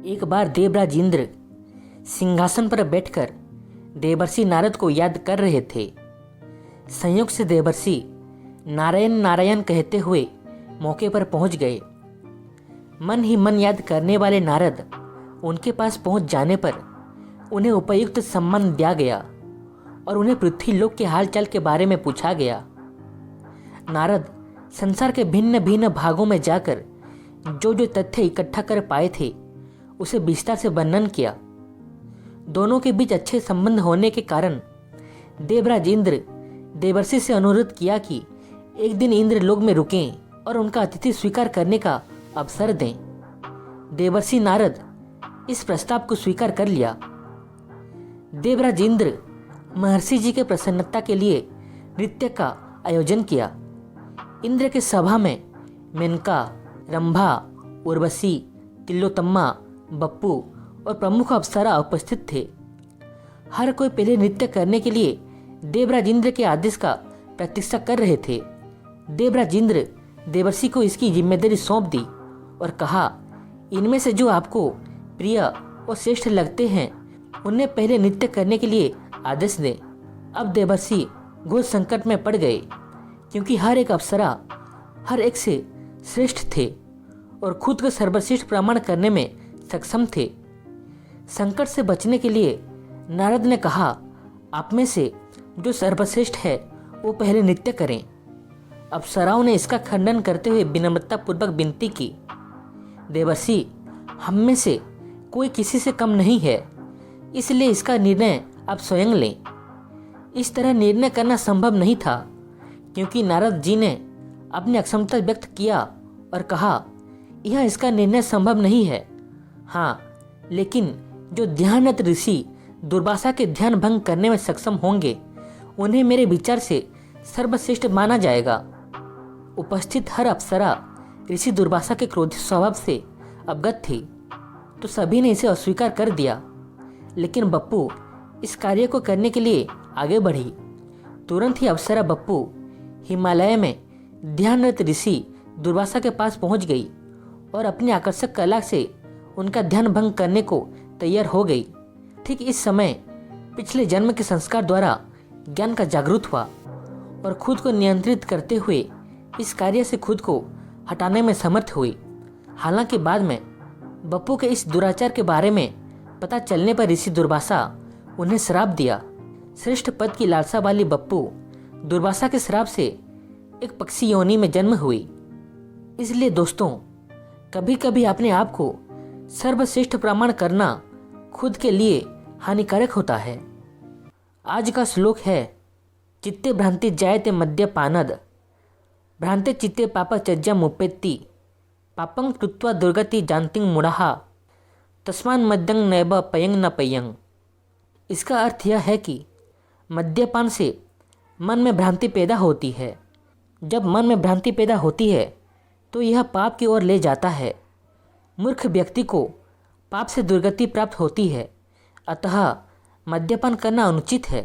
एक बार देवराज इंद्र सिंहासन पर बैठकर देवर्षि नारद को याद कर रहे थे। संयोग से देवर्षि नारायण नारायण कहते हुए मौके पर पहुंच गए। मन ही मन याद करने वाले नारद उनके पास पहुंच जाने पर उन्हें उपयुक्त सम्मान दिया गया और उन्हें पृथ्वी लोक के हालचाल के बारे में पूछा गया। नारद संसार के भिन्न भिन्न भागों में जाकर जो जो तथ्य इकट्ठा कर पाए थे उसे विस्तार से वर्णन किया। दोनों के बीच अच्छे संबंध होने के कारण देवराज इंद्र देवर्षि से अनुरोध किया कि एक दिन इंद्र लोक में रुकें और उनका अतिथि स्वीकार करने का अवसर दें। देवर्षि नारद इस प्रस्ताव को स्वीकार कर लिया। देवराज इंद्र महर्षि जी के प्रसन्नता के लिए नृत्य का आयोजन किया। इंद्र के सभा में मेनका, रंभा, उर्वशी, तिलोत्तमा, बप्पू और प्रमुख अप्सरा उपस्थित थे। हर कोई पहले नृत्य करने के लिए देवराज इंद्र के आदेश का प्रतीक्षा कर रहे थे। देवराज इंद्र देवर्षि को इसकी जिम्मेदारी सौंप दी और कहा, इनमें से जो आपको प्रिय और श्रेष्ठ लगते हैं उन्हें पहले नृत्य करने के लिए आदेश दें। अब देवर्षि घोर संकट में पड़ गए क्योंकि हर एक अप्सरा हर एक से श्रेष्ठ थे और खुद को सर्वश्रेष्ठ प्रमाण करने में सक्षम थे। संकट से बचने के लिए नारद ने कहा, आप में से जो सर्वश्रेष्ठ है वो पहले नृत्य करें। अप्सराओं ने इसका खंडन करते हुए विनम्रता पूर्वक विनती की, देवर्षि हम में से कोई किसी से कम नहीं है, इसलिए इसका निर्णय आप स्वयं लें। इस तरह निर्णय करना संभव नहीं था क्योंकि नारद जी ने अपनी अक्षमता व्यक्त किया और कहा, यह इसका निर्णय संभव नहीं है। हाँ, लेकिन जो ध्यानरत ऋषि दुर्वासा के ध्यान भंग करने में सक्षम होंगे उन्हें मेरे विचार से सर्वश्रेष्ठ माना जाएगा। उपस्थित हर अप्सरा ऋषि दुर्वासा के क्रोधित स्वभाव से अवगत थी तो सभी ने इसे अस्वीकार कर दिया, लेकिन बप्पू इस कार्य को करने के लिए आगे बढ़ी। तुरंत ही अप्सरा बप्पू हिमालय में ध्यानरत ऋषि दुर्वासा के पास पहुंच गई और अपनी आकर्षक कला से उनका ध्यान भंग करने को तैयार हो गई। ठीक इस समय पिछले जन्म के संस्कार द्वारा ज्ञान का जागृत हुआ और खुद को नियंत्रित करते हुए इस कार्य से खुद को हटाने में समर्थ हुई। हालांकि बाद में बप्पू के इस दुराचार के बारे में पता चलने पर ऋषि दुर्वासा उन्हें श्राप दिया। श्रेष्ठ पद की लालसा वाली बप्पू दुर्वासा के श्राप से एक पक्षी योनि में जन्म हुई। इसलिए दोस्तों, कभी कभी अपने आप को सर्वश्रेष्ठ प्रमाण करना खुद के लिए हानिकारक होता है। आज का श्लोक है, चित्ते भ्रांति जायते मद्यपानद भ्रांते चित्ते पाप चज्जा मुपेत्ति पापं कृत्वा दुर्गति जानतिं मूढ़ा तस्मान् मद्यं नैव पयंग न पयंग। इसका अर्थ यह है कि मद्यपान से मन में भ्रांति पैदा होती है। जब मन में भ्रांति पैदा होती है तो यह पाप की ओर ले जाता है। मूर्ख व्यक्ति को पाप से दुर्गति प्राप्त होती है, अतः मद्यपान करना अनुचित है।